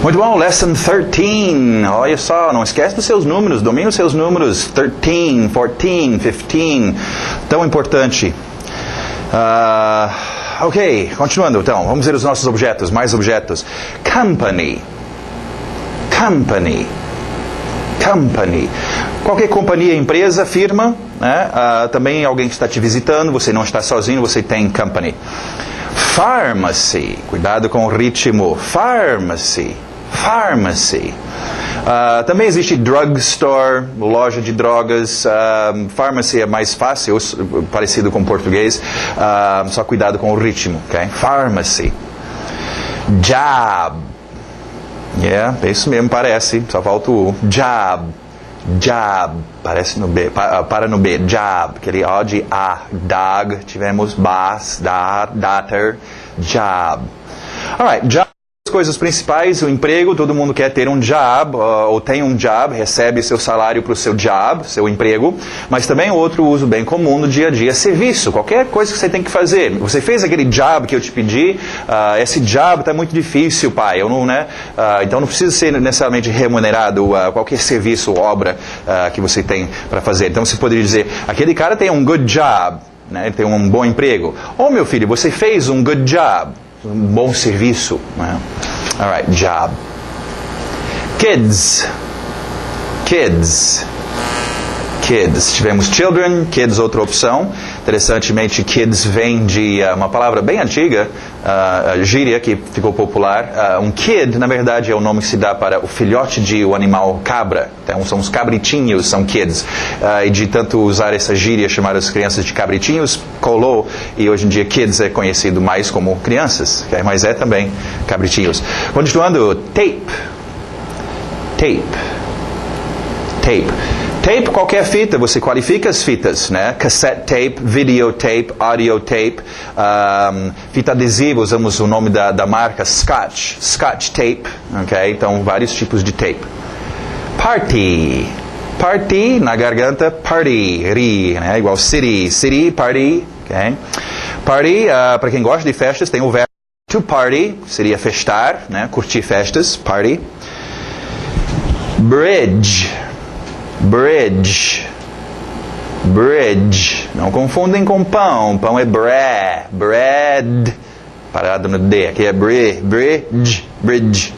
Muito bom, lesson 13. Olha só, não esquece dos seus números, domine os seus números. 13, 14, 15. Tão importante. Ok, continuando então. Vamos ver os nossos objetos, mais objetos. Company. Company. Company. Qualquer companhia, empresa, firma, né? Também alguém que está te visitando, você não está sozinho, você tem company. Pharmacy. Cuidado com o ritmo. Pharmacy. Pharmacy. Também existe drugstore, loja de drogas. Pharmacy é mais fácil, parecido com o português. Só cuidado com o ritmo, ok? Pharmacy. Job. Yeah, é isso mesmo, parece. Só falta o job. Job. Parece no B. Para no B. Job. Aquele O de A. Dog. Tivemos bas, daughter. Job. Alright, job. As coisas principais, o emprego, todo mundo quer ter um job, ou tem um job, recebe seu salário para o seu job, seu emprego, mas também outro uso bem comum no dia a dia, serviço, qualquer coisa que você tem que fazer. Você fez aquele job que eu te pedi, esse job está muito difícil, pai, eu não, né? Então não precisa ser necessariamente remunerado qualquer serviço ou obra que você tem para fazer. Então você poderia dizer, aquele cara tem um good job, né? Ele tem um bom emprego. Ou meu filho, você fez um good job. Um bom serviço, né? Alright, job. Kids. Kids. Kids. Tivemos children, kids, outra opção. Interessantemente, kids vem de uma palavra bem antiga, gíria, que ficou popular. Um kid, na verdade, é o nome que se dá para o filhote de um animal cabra. Então, são os cabritinhos, são kids. E de tanto usar essa gíria, chamar as crianças de cabritinhos, colou. E hoje em dia, kids é conhecido mais como crianças, okay? Mas é também cabritinhos. Continuando, tape. Tape. Tape. Tape, qualquer fita, você qualifica as fitas, né? Cassette tape, videotape, audiotape, fita adesiva, usamos o nome da marca Scotch, Scotch tape, ok? Então, vários tipos de tape. Party. Party, na garganta, party, ri, né? Igual city, city, party, ok? Party, para quem gosta de festas, tem o verbo to party, seria festar, né? Curtir festas, party. Bridge. Bridge. Bridge. Não confundem com pão. Pão é bread. Parado no D. Aqui é bridge. Bridge.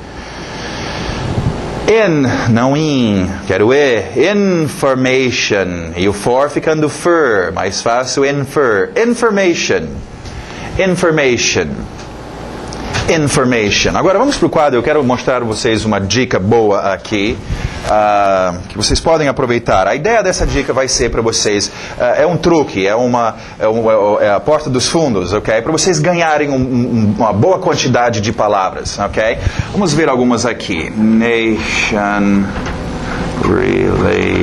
In, não in. Quero E. Information. E o for ficando fur. Mais fácil, infer. Information. Information. Information. Agora vamos para o quadro. Eu quero mostrar a vocês uma dica boa aqui. Que vocês podem aproveitar. A ideia dessa dica vai ser para vocês, é um truque, é a porta dos fundos, ok? Para vocês ganharem uma boa quantidade de palavras, ok? Vamos ver algumas aqui. Nation, relation,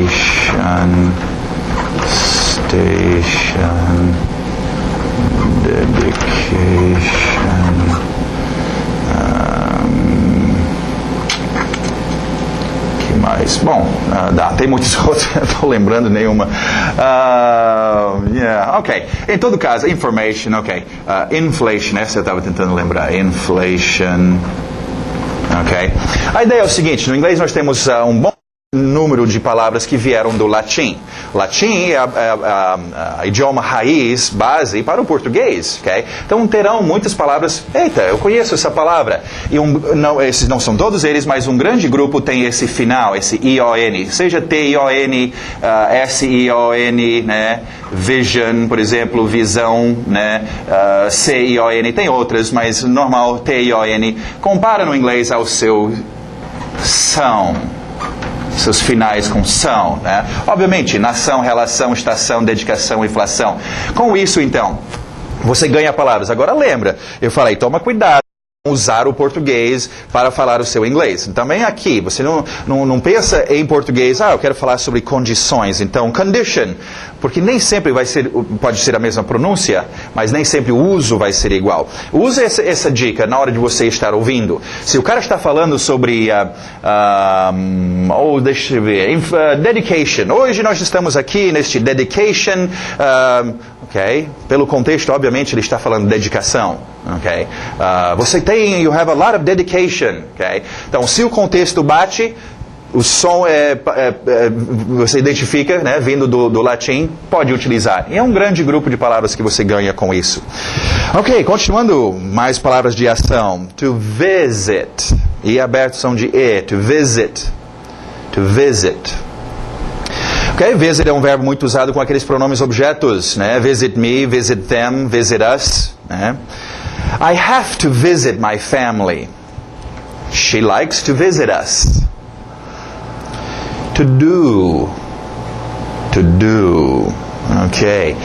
station, dedication. Mas, bom, tem muitos outros, não estou lembrando nenhuma. Ok. Em todo caso, information, ok. Inflation, essa eu estava tentando lembrar. Inflation. Ok. A ideia é o seguinte, no inglês nós temos um bom número de palavras que vieram do latim. Latim é a idioma raiz, base para o português, ok? Então terão muitas palavras, eita, eu conheço essa palavra. E esses não são todos eles, mas um grande grupo tem esse final, esse I-O-N, seja T-I-O-N, S-I-O-N, né? Vision, por exemplo, visão, né? C-I-O-N, tem outras, mas normal, T-I-O-N. Compara no inglês ao seu são. Seus finais com são, né? Obviamente, nação, relação, estação, dedicação, inflação. Com isso, então, você ganha palavras. Agora lembra, eu falei, toma cuidado com usar o português para falar o seu inglês. Também aqui, você não pensa em português, eu quero falar sobre condições. Então, condition, porque nem sempre pode ser a mesma pronúncia, mas nem sempre o uso vai ser igual. Use essa dica na hora de você estar ouvindo. Se o cara está falando sobre, deixa eu ver, dedication. Hoje nós estamos aqui neste dedication, ok? Pelo contexto, obviamente, ele está falando dedicação. Okay? Você tem, you have a lot of dedication. Okay? Então, se o contexto bate, o som você identifica, né, vindo do latim, pode utilizar. E é um grande grupo de palavras que você ganha com isso. Ok, continuando, mais palavras de ação. To visit. E aberto são de E. To visit. To visit. Ok, visit é um verbo muito usado com aqueles pronomes objetos, né? Visit me, visit them, visit us. Né? I have to visit my family. She likes to visit us. To do. To do. Ok.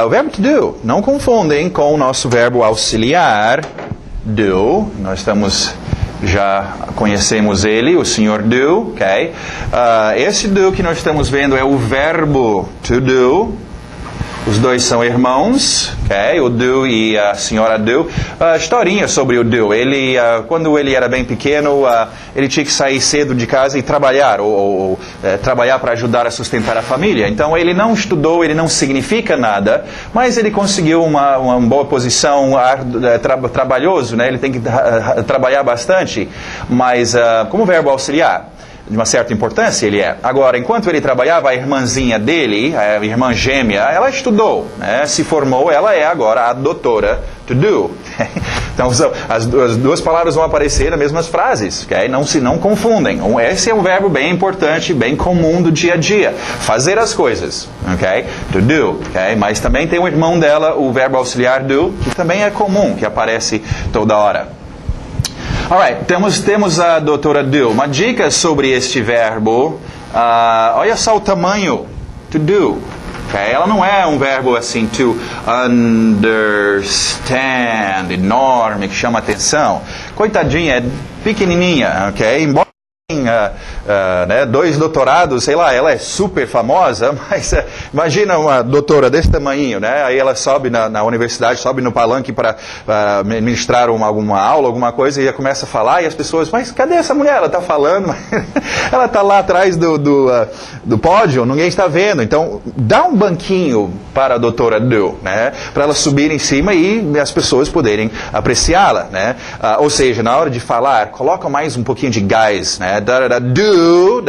O verbo to do. Não confundem com o nosso verbo auxiliar. Do. Nós já conhecemos ele, o senhor do. Ok. Esse do que nós estamos vendo é o verbo to do. Os dois são irmãos, okay? O do e a senhora do. Historinha sobre o do. Ele, quando ele era bem pequeno, ele tinha que sair cedo de casa e trabalhar, ou trabalhar para ajudar a sustentar a família. Então ele não estudou, ele não significa nada, mas ele conseguiu uma boa posição, trabalhoso, né? Ele tem que trabalhar bastante, mas como verbo auxiliar, de uma certa importância ele é. Agora, enquanto ele trabalhava, a irmãzinha dele, a irmã gêmea, ela estudou, né? Se formou, ela é agora a doutora to do. Então, as duas palavras vão aparecer nas mesmas frases, okay? Não confundem. Esse é um verbo bem importante, bem comum do dia a dia. Fazer as coisas, okay? To do, okay? Mas também tem o irmão dela, o verbo auxiliar do, que também é comum, que aparece toda hora. Alright, temos a doutora do. Uma dica sobre este verbo. Olha só o tamanho. To do. Okay? Ela não é um verbo assim, to understand, enorme, que chama atenção. Coitadinha, é pequenininha, ok? Embora né, 2 doutorados, sei lá, ela é super famosa, mas imagina uma doutora desse tamanho, né? Aí ela sobe na universidade, sobe no palanque para ministrar alguma aula, alguma coisa, e ela começa a falar, e as pessoas, mas cadê essa mulher? Ela está falando, ela está lá atrás do pódio, ninguém está vendo. Então, dá um banquinho para a doutora do, né? Para ela subir em cima e as pessoas poderem apreciá-la, né? Ou seja, na hora de falar, coloca mais um pouquinho de gás, né? Do,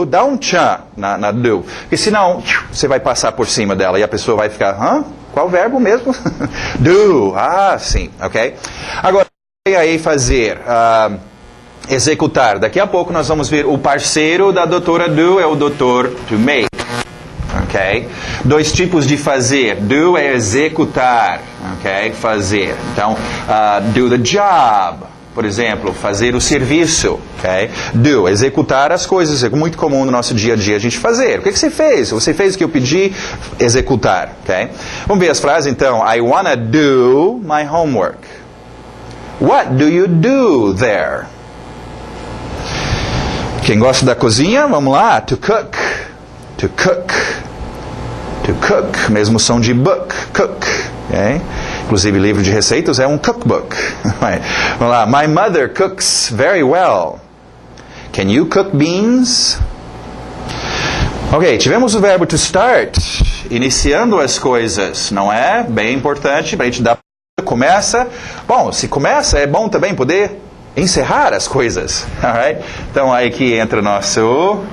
dá um tchan na do. Porque senão, você vai passar por cima dela e a pessoa vai ficar, qual verbo mesmo? Do, sim, ok? Agora, aí fazer, executar. Daqui a pouco nós vamos ver o parceiro da doutora do é o doutor to make. Ok? 2 tipos de fazer. Do é executar, ok? Fazer. Então, do the job. Por exemplo, fazer o serviço, ok? Do, executar as coisas, é muito comum no nosso dia a dia a gente fazer. O que você fez? Você fez o que eu pedi? Executar, ok? Vamos ver as frases então. I wanna do my homework. What do you do there? Quem gosta da cozinha, vamos lá. To cook. To cook. To cook. Mesmo som de book. Cook. Okay? Inclusive, livro de receitas é um cookbook. Vamos lá. My mother cooks very well. Can you cook beans? Ok, tivemos o verbo to start, iniciando as coisas, não é? Bem importante para a gente dar. Começa. Bom, se começa, é bom também poder encerrar as coisas. Alright? Então, aí que entra o nosso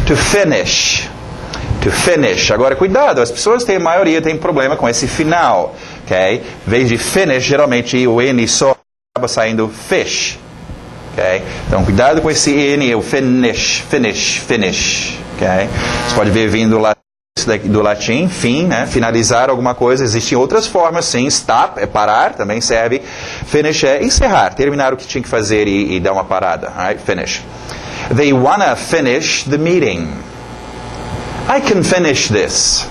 to finish. To finish. Agora, cuidado, as pessoas a maioria tem problema com esse final. Okay? Em vez de finish, geralmente o N só acaba saindo fish. Okay? Então, cuidado com esse N, o finish. Okay? Você pode ver vindo do latim, fim, né? Finalizar alguma coisa. Existem outras formas, sim. Stop é parar, também serve. Finish é encerrar, terminar o que tinha que fazer e dar uma parada. Right? Finish. They wanna finish the meeting. I can finish this.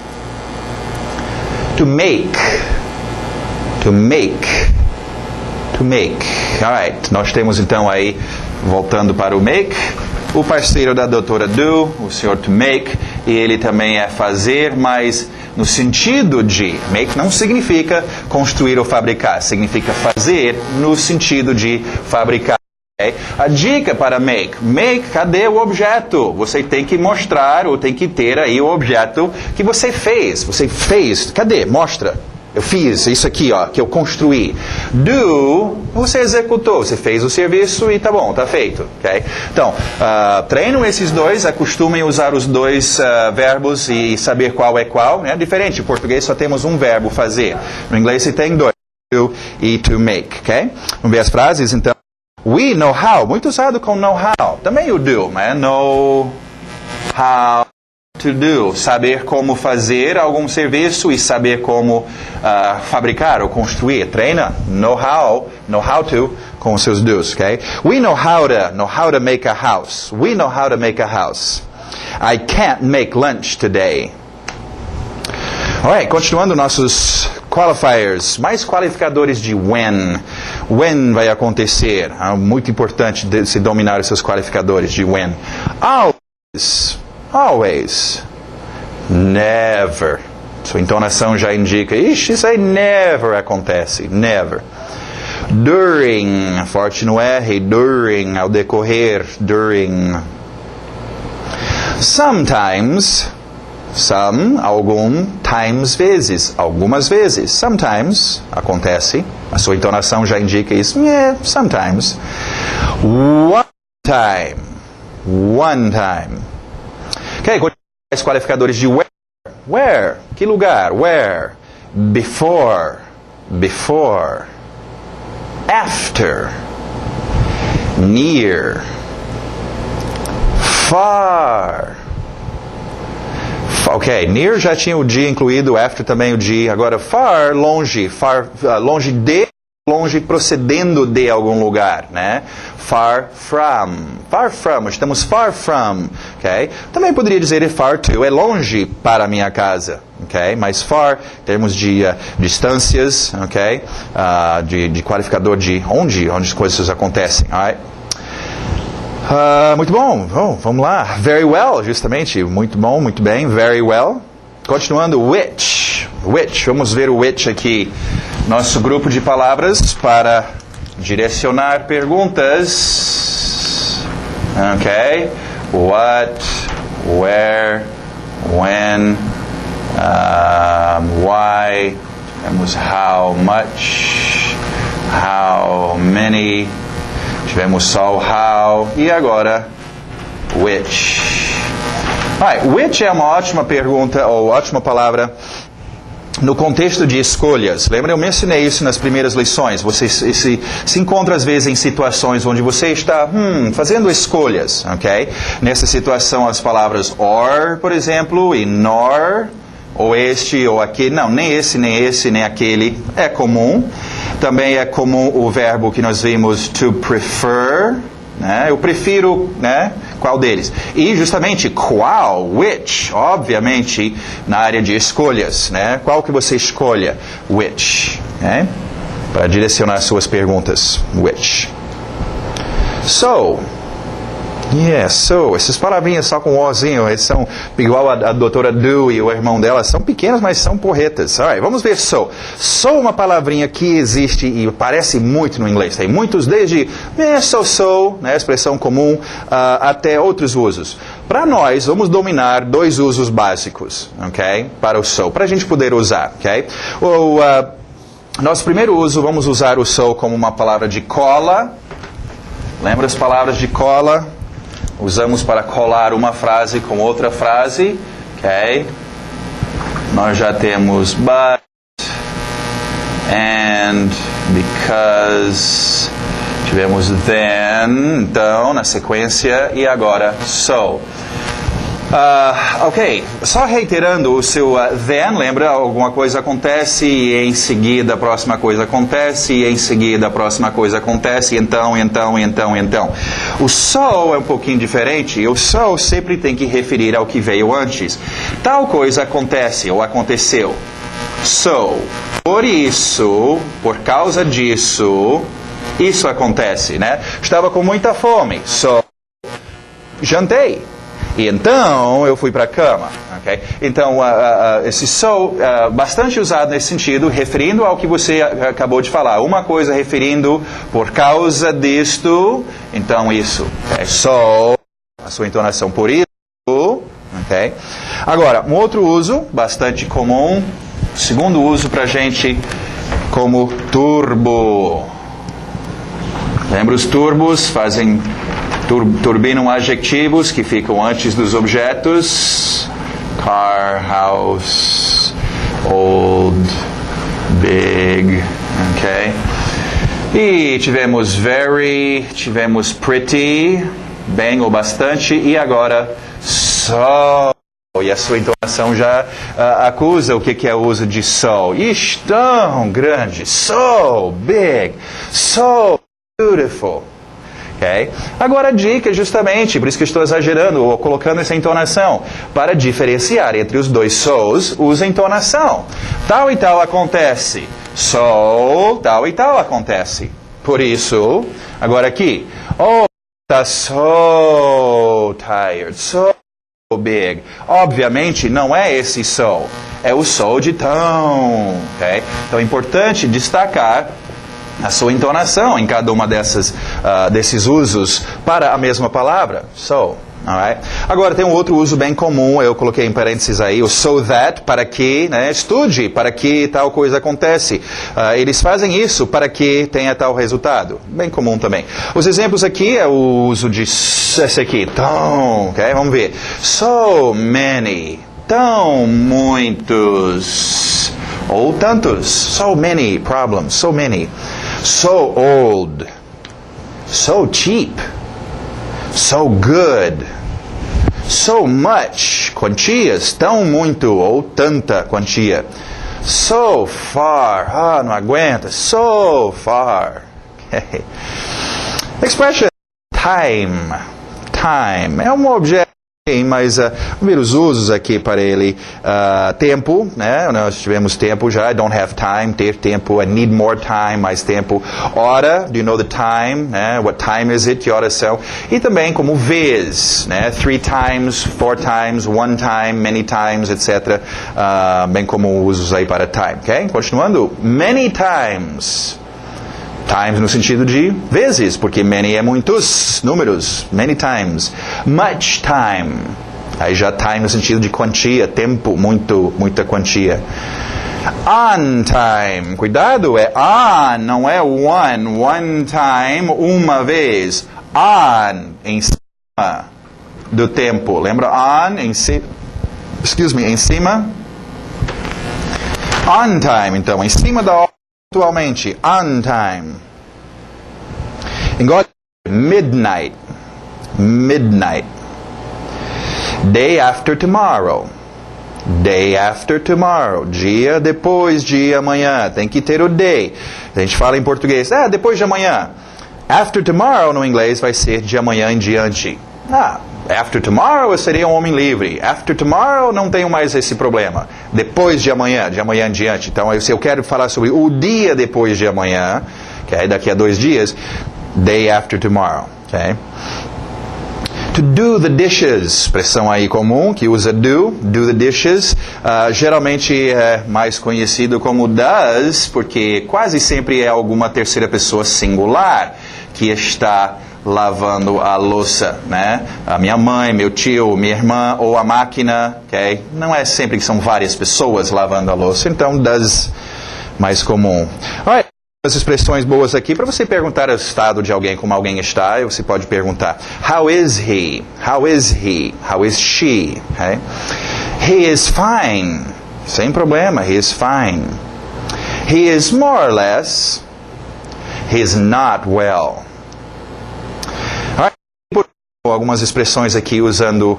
To make. To make. To make. Alright. Nós temos então aí, voltando para o make, o parceiro da doutora do, o senhor to make, e ele também é fazer, mas no sentido de make não significa construir ou fabricar, significa fazer no sentido de fabricar. Okay? A dica para make, cadê o objeto? Você tem que mostrar ou tem que ter aí o objeto que você fez. Você fez, cadê? Mostra. eu fiz isso aqui, ó, que eu construí. Do, você executou, você fez o serviço e tá bom, tá feito. Okay? Então, treinam esses dois, acostumem usar os dois verbos e saber qual é qual. Né? Diferente, em português só temos um verbo, fazer. No inglês você tem dois, do e to make. Okay? Vamos ver as frases, então. We know how, muito usado com know how. Também o do, né? Know how to do, saber como fazer algum serviço e saber como fabricar ou construir. Treina, know how to, com os seus do's, ok? We know how to make a house. We know how to make a house. I can't make lunch today. Alright, continuando nossos qualifiers, mais qualificadores de when. When vai acontecer. Muito importante se dominar os seus qualificadores de when. Always. Never. Sua entonação já indica, ixi, isso aí never acontece. Never. During. Forte no R. During. Ao decorrer. During. Sometimes. Some, algum, times, vezes, algumas vezes. Sometimes, acontece. A sua entonação já indica isso. Yeah, sometimes. One time. One time. Ok, os qualificadores de where. Where, que lugar? Where. Before. Before. After. Near. Far. Ok, near já tinha o de incluído, after também o de. Agora, far, longe. Far, longe de, longe procedendo de algum lugar, né? Far from. Far from, estamos far from. Ok? Também poderia dizer far to, é longe para a minha casa. Ok? Mas far, em termos de distâncias, ok? De qualificador de onde as coisas acontecem. Alright? Muito bom, vamos lá. Very well, justamente. Muito bom, muito bem. Very well. Continuando, which. Which, vamos ver o which aqui. Nosso grupo de palavras para direcionar perguntas. Ok. What, where, when, why. Temos how much, how many. Tivemos só o how e agora which. Which é uma ótima pergunta ou ótima palavra no contexto de escolhas. Lembra, eu mencionei isso nas primeiras lições. Você se encontra às vezes em situações onde você está fazendo escolhas, ok? Nessa situação as palavras or, por exemplo, e nor, ou este ou aquele. Não, nem esse, nem aquele. É comum. Também é comum o verbo que nós vimos to prefer, né? Eu prefiro, né? Qual deles? E justamente qual, which, obviamente na área de escolhas, né? Qual que você escolha? Which, né? Para direcionar suas perguntas, which. So, yes, so, essas palavrinhas só com ozinho, eles são igual a doutora Do e o irmão dela, são pequenas, mas são porretas. Alright, vamos ver so. So é uma palavrinha que existe e aparece muito no inglês. Tem muitos, desde so, né, expressão comum, até outros usos. Para nós, vamos dominar dois usos básicos, ok? Para o so, para a gente poder usar, ok? Nosso primeiro uso, vamos usar o so como uma palavra de cola. Lembra as palavras de cola? Usamos para colar uma frase com outra frase, ok? Nós já temos but, and, because, tivemos then, então, na sequência, e agora so. Ok, só reiterando o seu then, lembra? Alguma coisa acontece e em seguida a próxima coisa acontece e em seguida a próxima coisa acontece, então. O so é um pouquinho diferente e o so sempre tem que referir ao que veio antes. Tal coisa acontece ou aconteceu. So, por isso, por causa disso, isso acontece, né? Estava com muita fome, so, jantei. E então eu fui para a cama, ok? Então esse so, bastante usado nesse sentido, referindo ao que você acabou de falar. Uma coisa referindo por causa disto, então isso. Okay? So, a sua entonação por isso, ok? Agora, um outro uso bastante comum, Segundo uso para a gente como turbo. Lembra os turbos? Turbinam adjetivos que ficam antes dos objetos. Car, house, old, big, ok? E tivemos very, tivemos pretty, bem ou bastante, e agora so. E a sua entonação já acusa o que é o uso de so. Ixi, tão grande, so big, so beautiful. Okay? Agora a dica justamente, por isso que eu estou exagerando ou colocando essa entonação, para diferenciar entre os dois so's, usa entonação. Tal e tal acontece. So, tal e tal acontece. Por isso, agora aqui. Oh, tá so tired, so big. Obviamente não é esse so, é o so de tão. Okay? Então é importante destacar a sua entonação em cada uma desses usos para a mesma palavra. So, alright? Agora tem um outro uso bem comum, eu coloquei em parênteses aí, o so that, para que, né, estude, para que tal coisa acontece. Eles fazem isso para que tenha tal resultado. Bem comum também. Os exemplos aqui é o uso de esse aqui, tão, ok? Vamos ver. So many, tão muitos, ou tantos, so many problems, so many. So old, so cheap, so good, so much, quantias, tão muito ou tanta quantia. So far, não aguenta, so far. Okay. Expression time, time, é um objeto. Mas vamos ver os usos aqui para ele. Tempo, né? Nós tivemos tempo já. I don't have time, ter tempo. I need more time, mais tempo. Hora, do you know the time? Né? What time is it? Que horas são? E também como vez, né? 3 times, 4 times, 1 time, many times, etc. Bem como usos aí para time, ok? Continuando. Many times. Times no sentido de vezes, porque many é muitos números, many times. Much time. Aí já time no sentido de quantia, tempo, muita quantia. On time. Cuidado, é on, não é one time, uma vez. On, em cima do tempo. Lembra on, em cima? Em cima. On time, então, em cima da hora. Atualmente, on time. Igual midnight. Midnight. Day after tomorrow. Day after tomorrow. Dia depois de amanhã. Tem que ter o day. A gente fala em português. Depois de amanhã. After tomorrow no inglês vai ser de amanhã em diante. After tomorrow eu seria um homem livre. After tomorrow não tenho mais esse problema. Depois de amanhã em diante. Então, se eu quero falar sobre o dia depois de amanhã, okay, daqui a 2 dias, day after tomorrow. Okay? To do the dishes, expressão aí comum que usa do the dishes, geralmente é mais conhecido como does, porque quase sempre é alguma terceira pessoa singular que está lavando a louça, né? A minha mãe, meu tio, minha irmã ou a máquina, ok? Não é sempre que são várias pessoas lavando a louça, então does mais comum. Alright, as expressões boas aqui para você perguntar o estado de alguém, como alguém está, você pode perguntar: How is he? How is he? How is she? Okay? He is fine. Sem problema, he is fine. He is more or less. He is not well. Algumas expressões aqui usando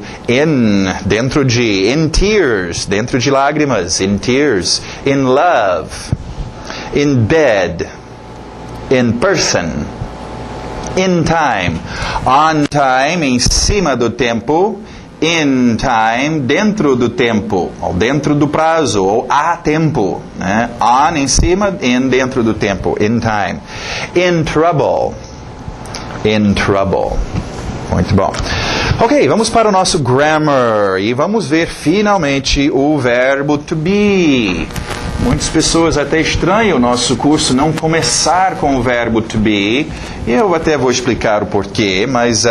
dentro de, in tears, dentro de lágrimas, in tears, in love, in bed, in person, in time, on time, em cima do tempo, in time, dentro do tempo, ou dentro do prazo, ou a tempo, né? On em cima, in dentro do tempo, in time, in trouble, in trouble. Muito bom. Ok, vamos para o nosso grammar e vamos ver finalmente o verbo to be. Muitas pessoas até estranham o nosso curso não começar com o verbo to be. E eu até vou explicar o porquê, mas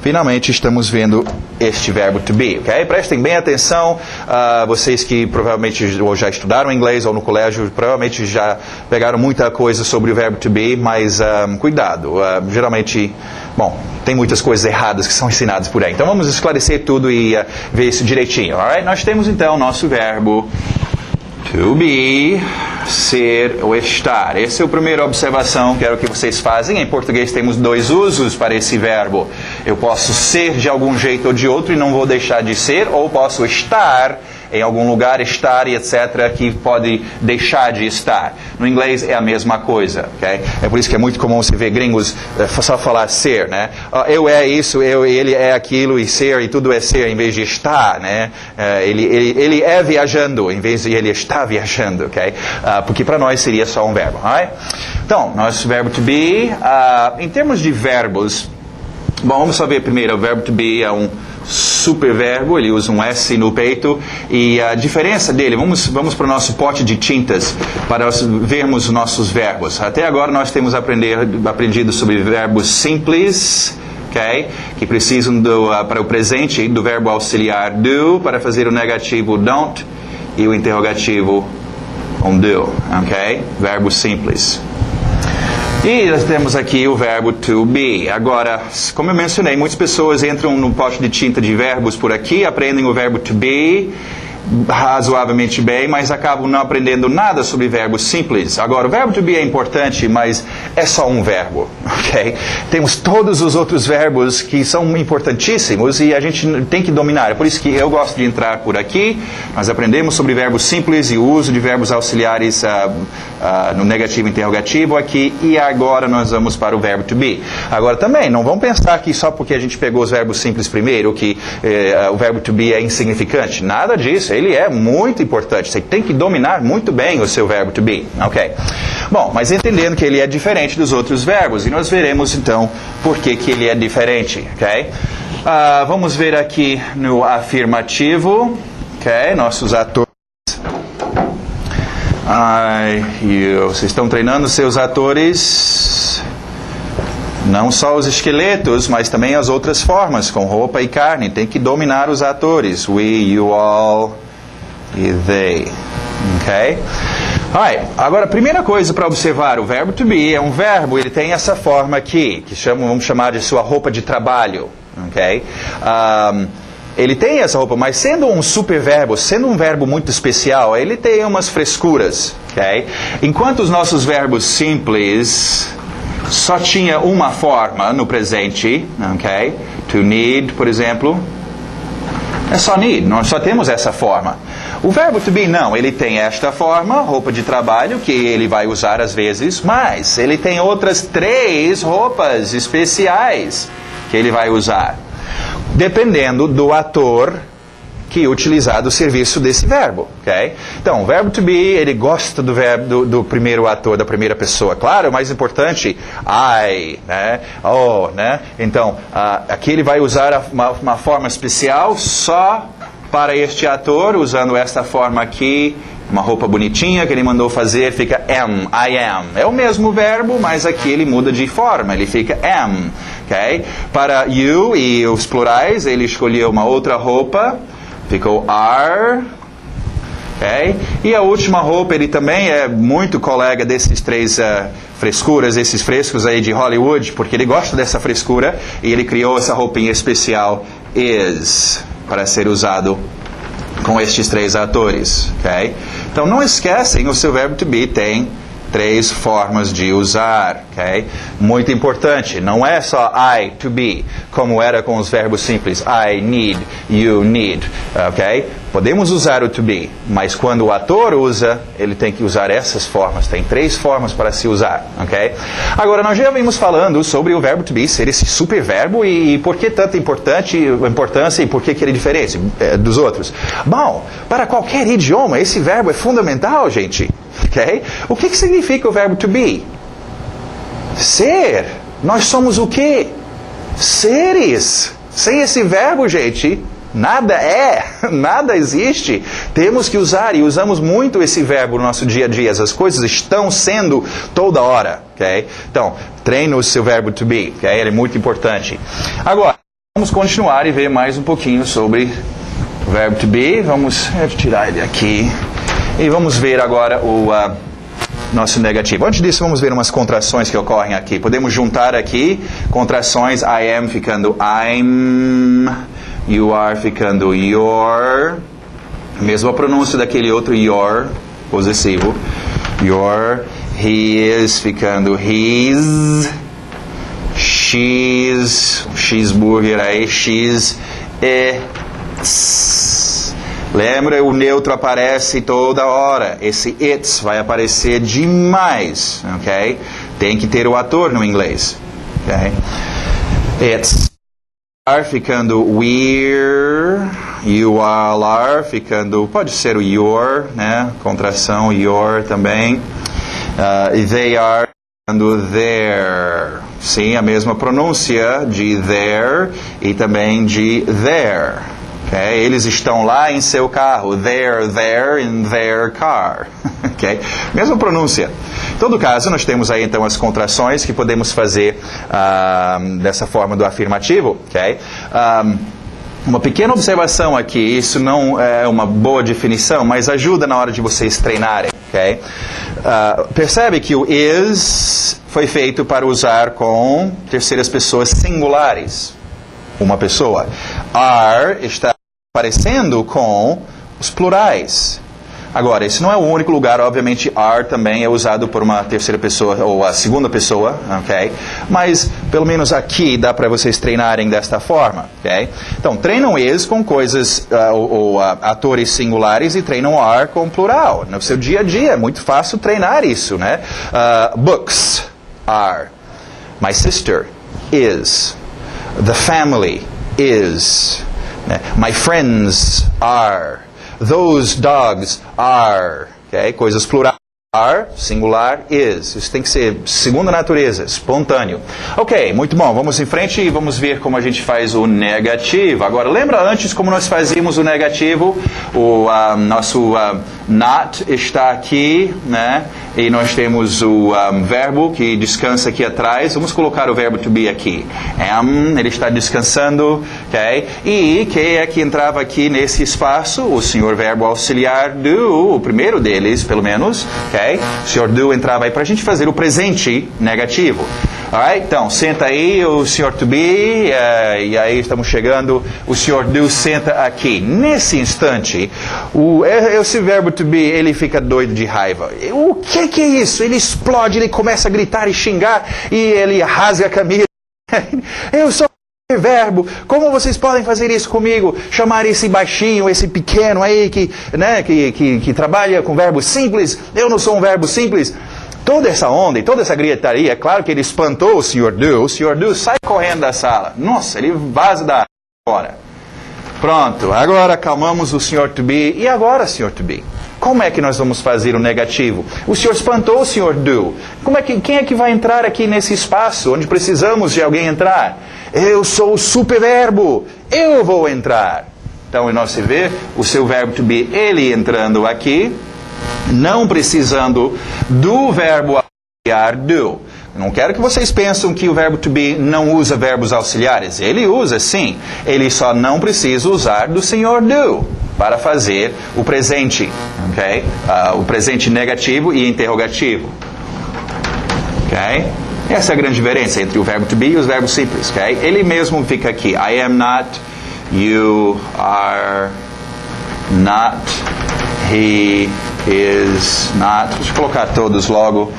finalmente estamos vendo este verbo to be, ok? Prestem bem atenção, vocês que provavelmente ou já estudaram inglês ou no colégio, provavelmente já pegaram muita coisa sobre o verbo to be, mas cuidado, geralmente, bom, tem muitas coisas erradas que são ensinadas por aí. Então vamos esclarecer tudo e ver isso direitinho, alright? Nós temos então nosso verbo to be, ser ou estar. Essa é a primeira observação que quero que vocês façam. Em português temos dois usos para esse verbo. Eu posso ser de algum jeito ou de outro e não vou deixar de ser, ou posso estar em algum lugar, estar e etc., que pode deixar de estar. No inglês é a mesma coisa, ok? É por isso que é muito comum você ver gringos só falar ser, né? Eu é isso, ele é aquilo, e ser, e tudo é ser, em vez de estar, né? Ele é viajando, em vez de ele está viajando, ok? Porque para nós seria só um verbo, alright? Então, nosso verbo to be, em termos de verbos, bom, vamos só ver primeiro, o verbo to be é um superverbo, ele usa um S no peito, e a diferença dele, vamos para o nosso pote de tintas para vermos os nossos verbos. Até agora nós temos aprendido sobre verbos simples, okay, que precisam para o presente do verbo auxiliar do, para fazer o negativo don't, e o interrogativo do, ok? Verbo simples. E nós temos aqui o verbo to be. Agora, como eu mencionei, muitas pessoas entram no pote de tinta de verbos por aqui, aprendem o verbo to be razoavelmente bem, mas acabam não aprendendo nada sobre verbos simples. Agora, o verbo to be é importante, mas é só um verbo, ok? Temos todos os outros verbos que são importantíssimos e a gente tem que dominar. É por isso que eu gosto de entrar por aqui. Nós aprendemos sobre verbos simples e o uso de verbos auxiliares no negativo e interrogativo aqui, e agora nós vamos para o verbo to be. Agora também, não vamos pensar que só porque a gente pegou os verbos simples primeiro, que o verbo to be é insignificante. Nada disso. Ele é muito importante. Você tem que dominar muito bem o seu verbo to be. Ok. Bom, mas entendendo que ele é diferente dos outros verbos, e nós veremos então por que ele é diferente. Ok? Vamos ver aqui no afirmativo. Ok? Nossos atores. Vocês estão treinando seus atores, não só os esqueletos, mas também as outras formas, com roupa e carne. Tem que dominar os atores. We, you, all e they. Ok? Alright. Agora, a primeira coisa para observar, o verbo to be é um verbo, ele tem essa forma aqui, que vamos chamar de sua roupa de trabalho. Ok? Ele tem essa roupa, mas sendo um superverbo, sendo um verbo muito especial, ele tem umas frescuras, ok? Enquanto os nossos verbos simples só tinha uma forma no presente, ok? To need, por exemplo, é só need, nós só temos essa forma. O verbo to be não, ele tem esta forma, roupa de trabalho, que ele vai usar às vezes, mas ele tem outras 3 roupas especiais que ele vai usar, dependendo do ator que utilizar do serviço desse verbo, ok? Então, o verbo to be, ele gosta do verbo do primeiro ator, da primeira pessoa. Claro, o mais importante, I, né? Oh, né? Então, aqui ele vai usar uma forma especial só para este ator, usando esta forma aqui, uma roupa bonitinha que ele mandou fazer, fica am, I am. É o mesmo verbo, mas aqui ele muda de forma, ele fica am, ok? Para you e os plurais, ele escolheu uma outra roupa, ficou are, ok? E a última roupa, ele também é muito colega desses 3 frescuras, esses frescos aí de Hollywood, porque ele gosta dessa frescura, e ele criou essa roupinha especial, is, para ser usado com estes 3 atores, ok? Então não esquecem, o seu verbo to be tem 3 formas de usar, ok? Muito importante, não é só I, to be, como era com os verbos simples, I need, you need, ok? Podemos usar o to be, mas quando o ator usa, ele tem que usar essas formas, tem 3 formas para se usar, ok? Agora, nós já vimos falando sobre o verbo to be ser esse superverbo e por que tanta importância e por que ele é diferente dos outros. Bom, para qualquer idioma, esse verbo é fundamental, gente. Okay? O que significa o verbo to be? Ser. Nós somos o quê? Seres. Sem esse verbo, gente, nada é, nada existe. Temos que usar, e usamos muito esse verbo no nosso dia a dia. As coisas estão sendo toda hora. Okay? Então, treine o seu verbo to be. Okay? Ele é muito importante. Agora, Vamos continuar e ver mais um pouquinho sobre o verbo to be. Vamos tirar ele aqui. E vamos ver agora o nosso negativo. Antes disso, vamos ver umas contrações que ocorrem aqui. Podemos juntar aqui contrações. I am ficando I'm. You are ficando your. Mesma pronúncia daquele outro your, possessivo. Your. He is ficando his. She's. Cheeseburger aí. She's. It's. Lembra, o neutro aparece toda hora. Esse it's vai aparecer demais, ok? Tem que ter o ator no inglês, ok? It's. Are ficando we're. You are ficando, pode ser o your, né? Contração, your também. They are ficando their. Sim, a mesma pronúncia de there e também de there. Okay? Eles estão lá em seu carro. They're there in their car. Okay? Mesma pronúncia. Em todo caso, nós temos aí então as contrações que podemos fazer dessa forma do afirmativo. Okay? Uma pequena observação aqui, isso não é uma boa definição, mas ajuda na hora de vocês treinarem. Okay? Percebe que o is foi feito para usar com terceiras pessoas singulares. Uma pessoa. Are está aparecendo com os plurais. Agora, esse não é o único lugar, obviamente, are também é usado por uma terceira pessoa ou a segunda pessoa, ok? Mas, pelo menos aqui, dá para vocês treinarem desta forma, ok? Então, treinam is com coisas, ou atores singulares e treinam are com plural. No seu dia a dia, é muito fácil treinar isso, né? Books, are. My sister, is. The family, is. My friends, are. Those dogs are, okay? Coisas plurais, are, singular, is. Isso tem que ser segunda natureza, espontâneo. Ok, muito bom. Vamos em frente e vamos ver como a gente faz o negativo. Agora, lembra antes como nós fazíamos o negativo? O nosso not está aqui, né? E nós temos o verbo que descansa aqui atrás. Vamos colocar o verbo to be aqui. Am, ele está descansando, ok? E quem é que entrava aqui nesse espaço? O senhor verbo auxiliar do, o primeiro deles, pelo menos, ok? O senhor do entrava aí para a gente fazer o presente negativo. Alright? Então, senta aí o senhor to be, e aí estamos chegando, o senhor do senta aqui. Nesse instante, esse verbo to be, ele fica doido de raiva. O que é isso? Ele explode, ele começa a gritar e xingar, e ele rasga a camisa. Eu sou verbo, como vocês podem fazer isso comigo? Chamar esse baixinho, esse pequeno aí que trabalha com verbo simples, eu não sou um verbo simples. Toda essa onda e toda essa gritaria, é claro que ele espantou o Sr. Do sai correndo da sala. Nossa, ele vaza da fora. Pronto, agora acalmamos o Sr. To Be. E agora, Sr. To Be? Como é que nós vamos fazer o negativo? O senhor espantou o Sr. Do. Quem é que vai entrar aqui nesse espaço onde precisamos de alguém entrar? Eu sou o superverbo. Eu vou entrar. Então, nós se vê o seu verbo to be, ele entrando aqui, não precisando do verbo auxiliar do. Não quero que vocês pensem que o verbo to be não usa verbos auxiliares. Ele usa, sim. Ele só não precisa usar do Sr. Do para fazer o presente, ok? O presente negativo e interrogativo, ok? Essa é a grande diferença entre o verbo to be e os verbos simples, ok? Ele mesmo fica aqui. I am not, you are not, he is not. Deixa eu colocar todos logo.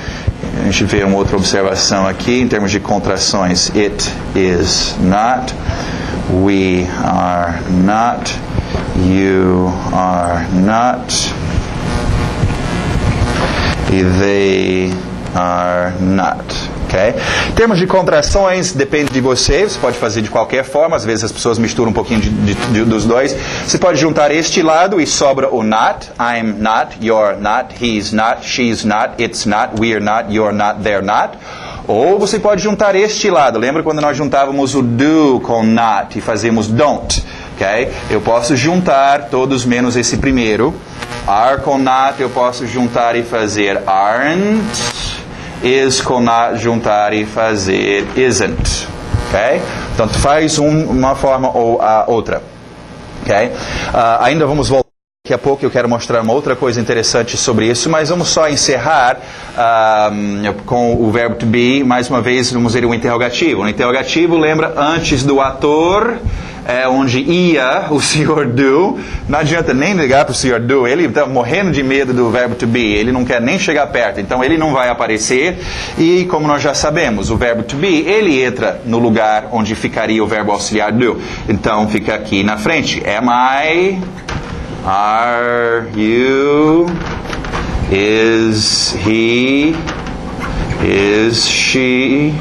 A gente vê uma outra observação aqui em termos de contrações. It is not, we are not, you are not, e they are not. Okay? Em termos de contrações, depende de você. Você pode fazer de qualquer forma. Às vezes as pessoas misturam um pouquinho dos dois. Você pode juntar este lado e sobra o not. I'm not, you're not, he's not, she's not, it's not, we're not, you're not, they're not. Ou você pode juntar este lado. Lembra quando nós juntávamos o do com not e fazíamos don't? Okay? Eu posso juntar todos menos esse primeiro. Are com not eu posso juntar e fazer aren't. Is com not juntar e fazer isn't. Okay? Tanto faz uma forma ou a outra. Okay? Ainda vamos voltar. Daqui a pouco eu quero mostrar uma outra coisa interessante sobre isso, mas vamos só encerrar com o verbo to be. Mais uma vez, vamos ver o interrogativo. O interrogativo lembra antes do ator, onde ia o Sr. Do. Não adianta nem ligar para o Sr. Do, ele está morrendo de medo do verbo to be, ele não quer nem chegar perto, então ele não vai aparecer. E como nós já sabemos, o verbo to be, ele entra no lugar onde ficaria o verbo auxiliar do. Então fica aqui na frente. Am I... Are you? Is he? Is she?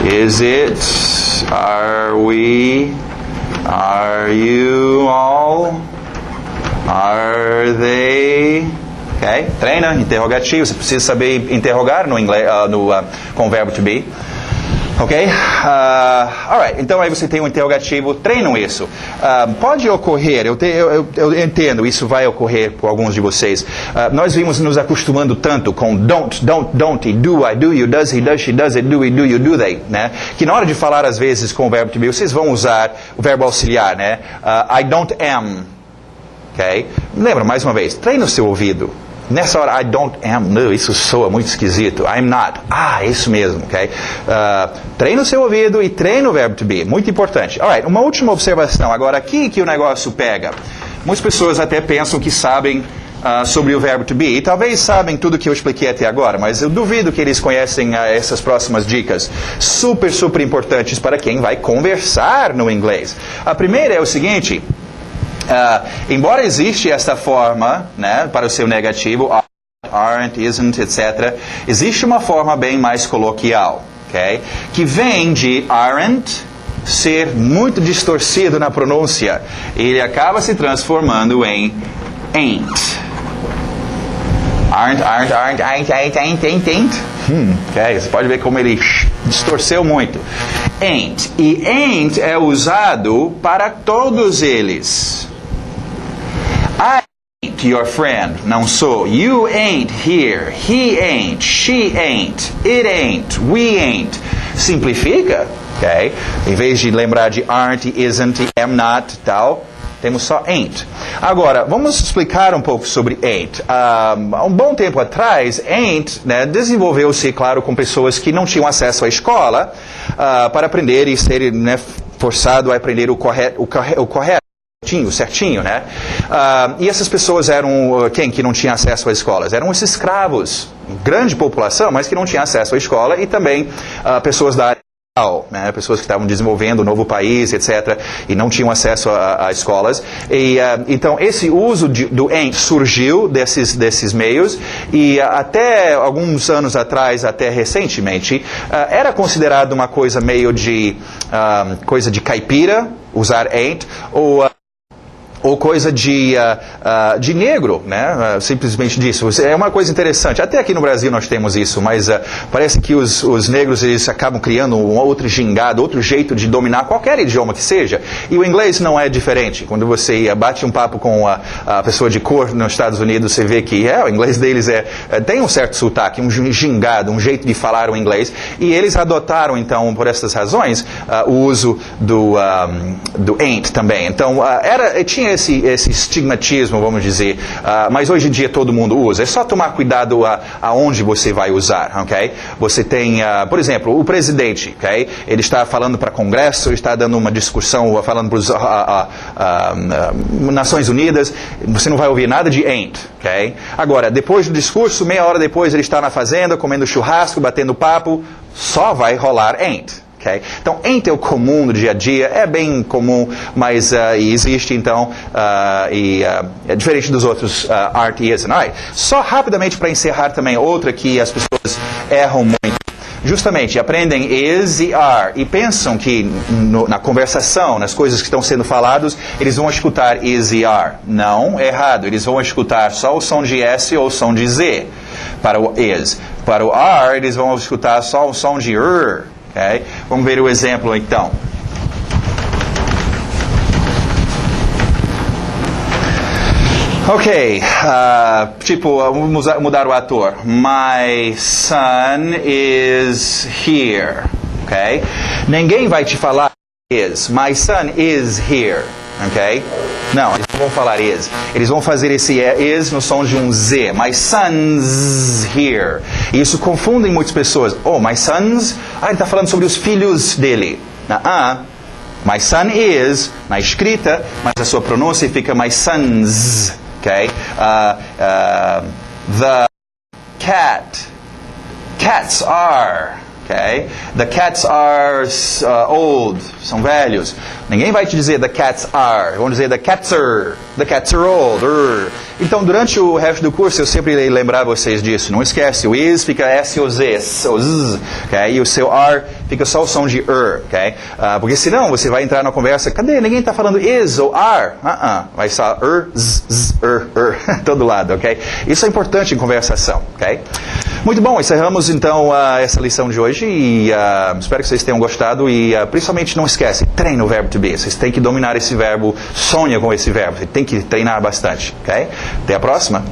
Is it? Are we? Are you all? Are they? Ok? Treina, interrogativo. Você precisa saber interrogar no inglês, com o verbo to be. Ok? Alright, então aí você tem um interrogativo, treinam isso. Pode ocorrer, eu entendo, isso vai ocorrer por alguns de vocês. Nós vimos nos acostumando tanto com don't, e do, I do, you, does, he, does, she, does, it, do, we, do, you, do, they, né? Que na hora de falar às vezes com o verbo to be, vocês vão usar o verbo auxiliar, né? I don't am. Ok? Lembra, mais uma vez, treina o seu ouvido. Nessa hora, I don't am, no, isso soa muito esquisito. I'm not, isso mesmo, ok? Treina o seu ouvido e treina o verbo to be, muito importante. Alright, uma última observação, agora aqui que o negócio pega. Muitas pessoas até pensam que sabem sobre o verbo to be, e talvez sabem tudo que eu expliquei até agora, mas eu duvido que eles conhecem essas próximas dicas, super, super importantes para quem vai conversar no inglês. A primeira é o seguinte... embora existe esta forma, né, para o seu negativo, aren't, isn't, etc., existe uma forma bem mais coloquial, okay, que vem de aren't ser muito distorcido na pronúncia. Ele acaba se transformando em ain't. Aren't, ain't. Okay, você pode ver como ele distorceu muito. Ain't. E ain't é usado para todos eles. I ain't your friend. Não sou. You ain't here. He ain't. She ain't. It ain't. We ain't. Simplifica. Okay? Em vez de lembrar de aren't, isn't, am not, tal, temos só ain't. Agora, vamos explicar um pouco sobre ain't. Há um bom tempo atrás, ain't, né, desenvolveu-se, claro, com pessoas que não tinham acesso à escola para aprender e serem, né, forçado a aprender o correto. Certinho, né? E essas pessoas eram quem que não tinha acesso às escolas? Eram os escravos, grande população, mas que não tinha acesso à escola, e também pessoas da área, né? Pessoas que estavam desenvolvendo um novo país, etc., e não tinham acesso a escolas. E, então, esse uso do ain't surgiu desses meios, e até alguns anos atrás, até recentemente, era considerado uma coisa meio de coisa de caipira, usar ain't, ou coisa de negro, né? Simplesmente disso. É uma coisa interessante. Até aqui no Brasil nós temos isso, mas parece que os negros eles acabam criando um outro gingado, outro jeito de dominar qualquer idioma que seja. E o inglês não é diferente. Quando você bate um papo com a pessoa de cor nos Estados Unidos, você vê que o inglês deles tem um certo sotaque, um gingado, um jeito de falar o inglês. E eles adotaram, então, por essas razões, o uso do ain't também. Então, tinha esse estigmatismo, vamos dizer, mas hoje em dia todo mundo usa. É só tomar cuidado aonde você vai usar, ok? Você tem, por exemplo, o presidente, ok? Ele está falando para o Congresso, ele está dando uma discussão, falando para as Nações Unidas, você não vai ouvir nada de ain't, ok? Agora, depois do discurso, meia hora depois ele está na fazenda, comendo churrasco, batendo papo, só vai rolar ain't. Okay? Então, ain't é o comum no dia a dia, é bem comum, mas existe, então, é diferente dos outros aren't e isn't. Só rapidamente para encerrar também, outra que as pessoas erram muito. Justamente, aprendem is e are e pensam que na conversação, nas coisas que estão sendo faladas, eles vão escutar is e are. Não, errado. Eles vão escutar só o som de S ou o som de Z para o is. Para o are, eles vão escutar só o som de Okay? Vamos ver o exemplo então. Ok, vamos mudar o ator. My son is here. ok? Ninguém vai te falar is. My son is here, ok? Não, eles não vão falar is. Eles vão fazer esse is no som de um Z. My son's here. E isso confunde muitas pessoas. Oh, my son's... ele está falando sobre os filhos dele. My son is, na escrita, mas a sua pronúncia fica my sons, ok? The cats are, ok? The cats are old, são velhos. Ninguém vai te dizer the cats are, vão dizer the cats are old. Então, durante o resto do curso, eu sempre lembrar vocês disso. Não esquece, o is fica S-O-Z, okay? E o seu are fica só o som de ok? Porque senão você vai entrar na conversa, cadê? Ninguém está falando is ou are. Vai só todo lado, ok? Isso é importante em conversação, ok? Muito bom, encerramos então essa lição de hoje e espero que vocês tenham gostado e principalmente não esquece, treine o verbo to be. Vocês têm que dominar esse verbo, sonha com esse verbo, você tem que treinar bastante, ok? Até a próxima!